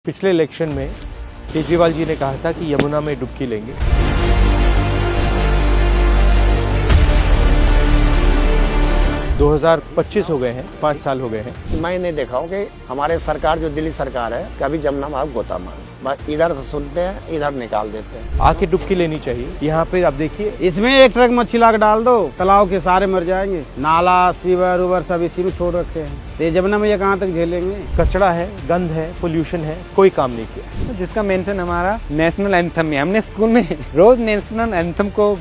पिछले इलेक्शन में केजरीवाल जी ने कहा था कि यमुना में डुबकी लेंगे। दो 2025 हो गए हैं, 5 साल हो गए हैं। मैं नहीं देखा हूँ कि हमारे सरकार जो दिल्ली सरकार है कभी जमुना में गोता मार, बस इधर से सुनते हैं इधर निकाल देते हैं। आके डुबकी लेनी चाहिए। यहाँ पे आप देखिए, इसमें एक ट्रक मच्छी ला के डाल दो, तालाब के सारे मर जाएंगे। नाला सीवर उवर सब इसी में छोड़ रखे हैं, तो ये जमुना में ये कहाँ तक झेलेंगे। कचरा है, गंद है, पोल्यूशन है, कोई काम नहीं किया। जिसका मेंशन हमारा नेशनल एंथम है, हमने स्कूल में रोज नेशनल एंथम को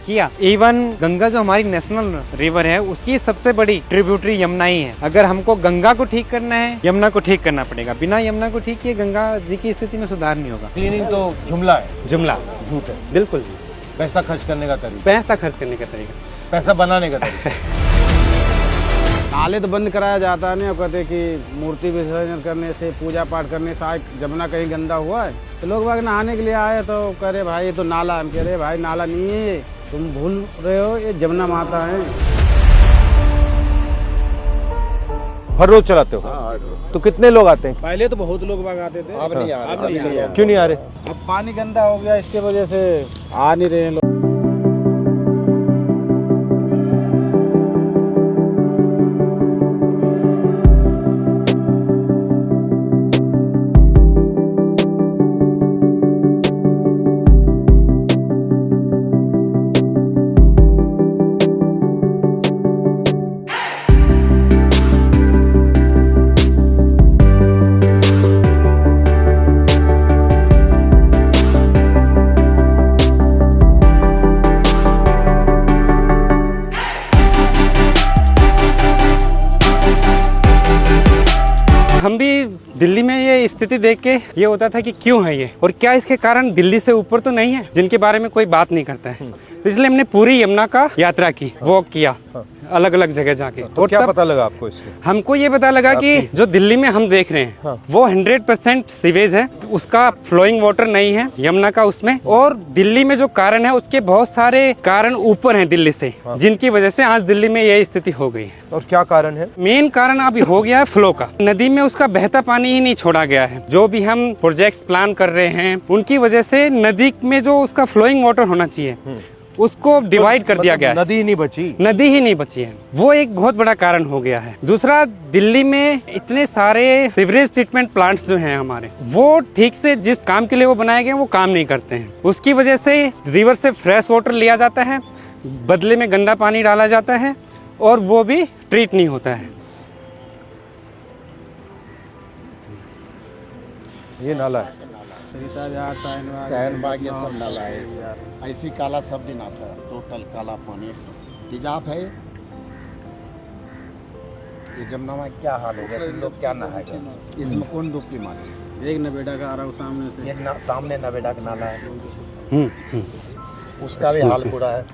किया। इवन गंगा जो हमारी नेशनल रिवर है उसकी सबसे बड़ी ट्रिब्यूटरी यमुना ही है। अगर हमको गंगा को ठीक करना है यमुना को ठीक करना पड़ेगा। बिना यमुना को ठीक किए गंगा जी की स्थिति में सुधार नहीं होगा। क्लीनिंग तो जुमला है, जुमला झूठ है। बिल्कुल पैसा खर्च करने का तरीका, पैसा खर्च करने का तरीका, पैसा बनाने का तरीका। नाले तो बंद कराया जाता है, नहीं कहते कि मूर्ति विसर्जन करने से, पूजा पाठ करने से जमुना कहीं गंदा हुआ है तो लोग बाग नहाने के लिए आए तो कह रहे भाई ये तो नाला। हम कह रहे भाई नाला नहीं है, तुम भूल रहे हो, ये जमुना माता है। हर रोज चलाते हो तो कितने लोग आते हैं? पहले तो बहुत लोग बाग आते थे, अब नहीं आ रहा, अब नहीं आ रहा। क्यों नहीं आ रहे? अब पानी गंदा हो गया, इसके वजह से आ नहीं रहे हैं लोग। हम भी दिल्ली में ये स्थिति देख के ये होता था कि क्यों है ये और क्या इसके कारण दिल्ली से ऊपर तो नहीं है जिनके बारे में कोई बात नहीं करता है। तो इसलिए हमने पूरी यमुना का यात्रा की, वॉक किया अलग अलग जगह जाके। तो क्या पता लगा आपको इससे? हमको ये पता लगा कि जो दिल्ली में हम देख रहे हैं वो 100% सीवेज है, उसका फ्लोइंग वाटर नहीं है यमुना का उसमें। और दिल्ली में जो कारण है उसके बहुत सारे कारण ऊपर हैं दिल्ली से, जिनकी वजह से आज दिल्ली में यही स्थिति हो गई है। और क्या कारण है? मेन कारण अभी हो गया है फ्लो का। नदी में उसका बहता पानी ही नहीं छोड़ा गया है। जो भी हम प्रोजेक्ट्स प्लान कर रहे हैं उनकी वजह से नदी में जो उसका फ्लोइंग वाटर होना चाहिए उसको डिवाइड कर दिया गया है। नदी ही नहीं बची, नदी ही नहीं बची है, वो एक बहुत बड़ा कारण हो गया है। दूसरा, दिल्ली में इतने सारे सीवरेज ट्रीटमेंट प्लांट्स जो हैं हमारे, वो ठीक से जिस काम के लिए वो बनाए गए वो काम नहीं करते हैं। उसकी वजह से रिवर से फ्रेश वाटर लिया जाता है, बदले में गंदा पानी डाला जाता है और वो भी ट्रीट नहीं होता है। ये नाला है। शहनबाग ये सब नाला है, ऐसी काला सब दिन आता है, टोटल काला पानी तेजाब है। ये जमुना में क्या हाल हो गया, लोग क्या नहाएगा इसमें, कौन डुबकी मारे? एक नवेड़ा का आ रहा हूँ सामने से, एक सामने नवेड़ा का नाला है, उसका भी हाल बुरा है।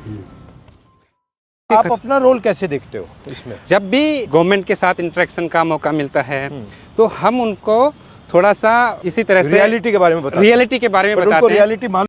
आप अपना रोल कैसे देखते हो इसमें? जब भी गवर्नमेंट के साथ इंटरेक्शन का मौका मिलता है तो हम उनको थोड़ा सा इसी तरह से रियलिटी के बारे में बताते हैं। रियलिटी के बारे में पर बताते उनको हैं। रियलिटी मान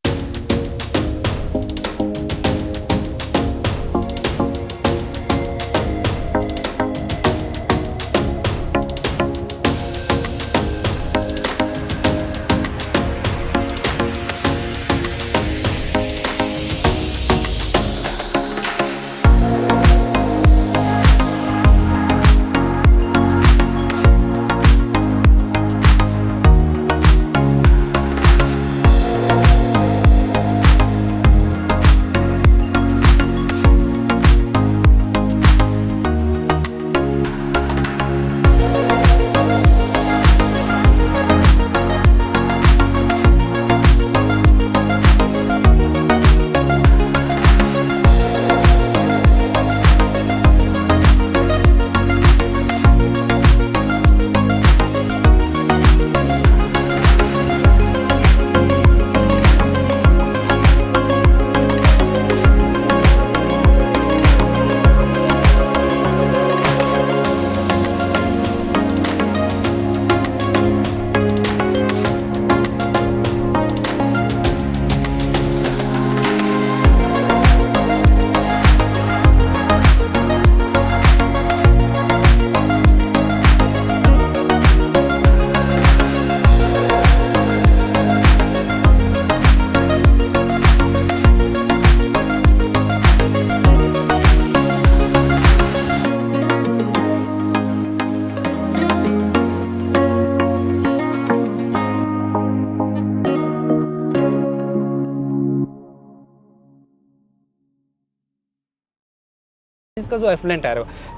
का जो एफ्लुएंट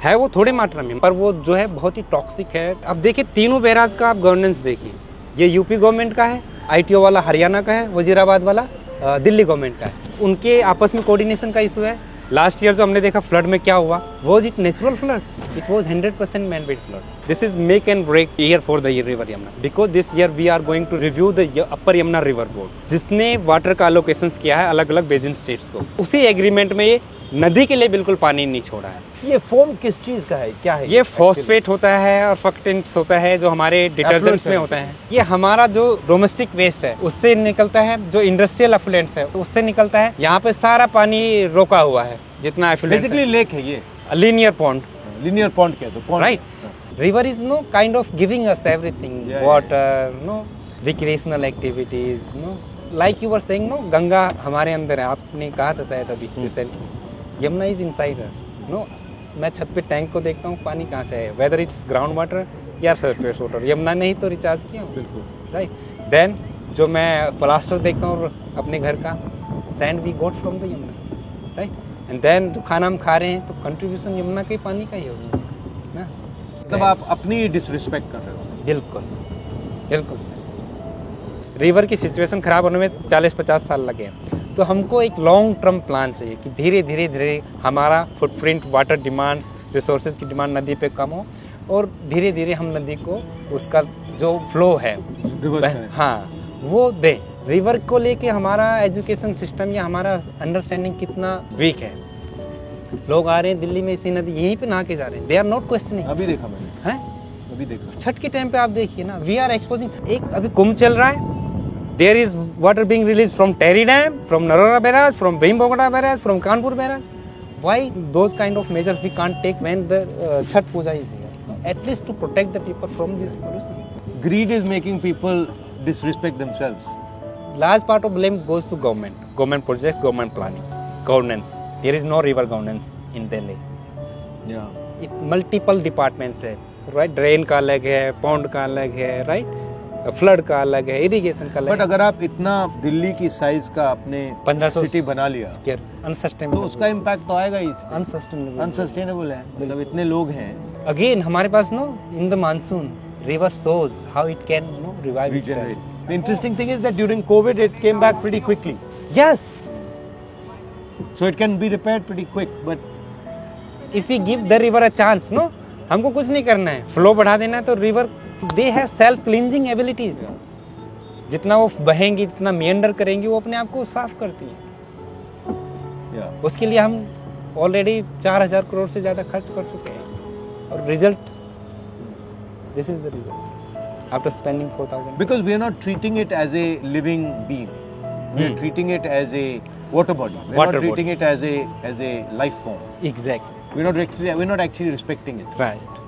है वो थोड़े मात्रा में, पर वो जो है बहुत ही टॉक्सिक है। अब देखिए तीनों बैराज का आप गवर्नेंस देखिए, ये यूपी गवर्नमेंट का है, ITO वाला हरियाणा का है, वजीराबाद वाला दिल्ली गवर्नमेंट का है। उनके आपस में कोऑर्डिनेशन का इशू है। लास्ट ईयर जो हमने देखा फ्लड में क्या हुआ, was it natural flood? It was 100% man made flood. This is make and break year for the river Yamuna, because this year we are going to review the upper Yamuna river board, जिसने water का allocation किया है अलग अलग basin states को। उसी agreement में ये नदी के लिए बिल्कुल पानी नहीं छोड़ा है। ये फोम किस चीज का है, क्या है? ये फॉस्फेट होता है और फक्टेंट्स होता है जो हमारे डिटर्जेंट्स में होता है। ये हमारा जो डोमेस्टिक वेस्ट है उससे निकलता है, जो इंडस्ट्रियल एफ्लुएंट्स है उससे निकलता है। यहाँ पे सारा पानी रोका हुआ है जितना एफ्लुएंट। बेसिकली लेक है ये, लीनियर पॉन्ड। लीनियर पॉन्ड क्या है? तो pond, right. River is no kind of giving us everything, water, no recreational activities, no like you were saying, no Ganga हमारे अंदर है, आपने कहा था शायद अभी recently. Yamuna is inside us, no. मैं छत पे टैंक को देखता हूँ, पानी कहाँ से है, वेदर इट्स ग्राउंड वाटर या सरफेस वाटर। यमुना ने ही तो रिचार्ज किया, बिल्कुल, राइट। देन जो मैं प्लास्टर देखता हूँ अपने घर का, sand we got from the Yamuna, right. And then जो खाना हम खा रहे हैं तो कंट्रीब्यूशन यमुना के पानी का ही है उसमें ना। मतलब आप अपनी डिसरिस्पेक्ट कर रहे हो। बिल्कुल बिल्कुल सर। रिवर की सिचुएशन खराब होने में 40-50 साल लगे हैं, तो हमको एक लॉन्ग टर्म प्लान चाहिए कि धीरे धीरे धीरे हमारा फुटप्रिंट, वाटर डिमांड्स, रिसोर्सेज की डिमांड नदी पे कम हो और धीरे धीरे हम नदी को उसका जो फ्लो है हाँ वो दें। रिवर को लेके हमारा एजुकेशन सिस्टम या हमारा अंडरस्टैंडिंग कितना वीक है। लोग आ रहे हैं दिल्ली में इसी नदी यहीं पे नहा के जा रहे हैं, दे आर नॉट क्वेश्चनिंग। अभी देखा मैंने, हैं अभी देखा छठ के टाइम पे आप देखिए ना, वी आर एक्सपोजिंग। एक अभी कुंभ चल रहा है, there is water being release from Tehri dam, from Narora barrage, from Bhimbogda barrage, from Kanpur barrage. Why those kind of measures we can't take when the Chhath puja is here, at least to protect the people from this pollution. Greed is making people disrespect themselves. Large part of blame goes to government projects, government planning, governance. There is no river governance in Delhi. Yeah. It multiple departments है, right? Drain का अलग है, pond का अलग है, right? Flood का अलग है, irrigation का अलग है। But अगर आप इतना दिल्ली की साइज का अपने 1500 सिटी बना लिया unsustainable, तो उसका इम्पैक्ट तो आएगा ही। unsustainable है, मतलब इतने लोग हैं। Again हमारे पास no in the monsoon river shows how it can revive Regenerate. itself. The interesting thing is that during COVID it came back pretty quickly. Yes, So it can be repaired pretty quick. But if we give the river a chance, no, हमको कुछ नहीं करना है, flow बढ़ा देना है तो river they have self cleansing abilities. जितना वो बहेंगी, जितना मेंडर करेंगी, वो अपने आप को साफ करती है। yeah. उसके लिए हम ऑलरेडी 4000 करोड़ से ज्यादा खर्च कर चुके हैं और result this is the result after spending 4000। Because we are not treating it as a living being. We are treating it as a water body. We are Water not treating it as a life form. Exactly. We're not actually respecting it. Right.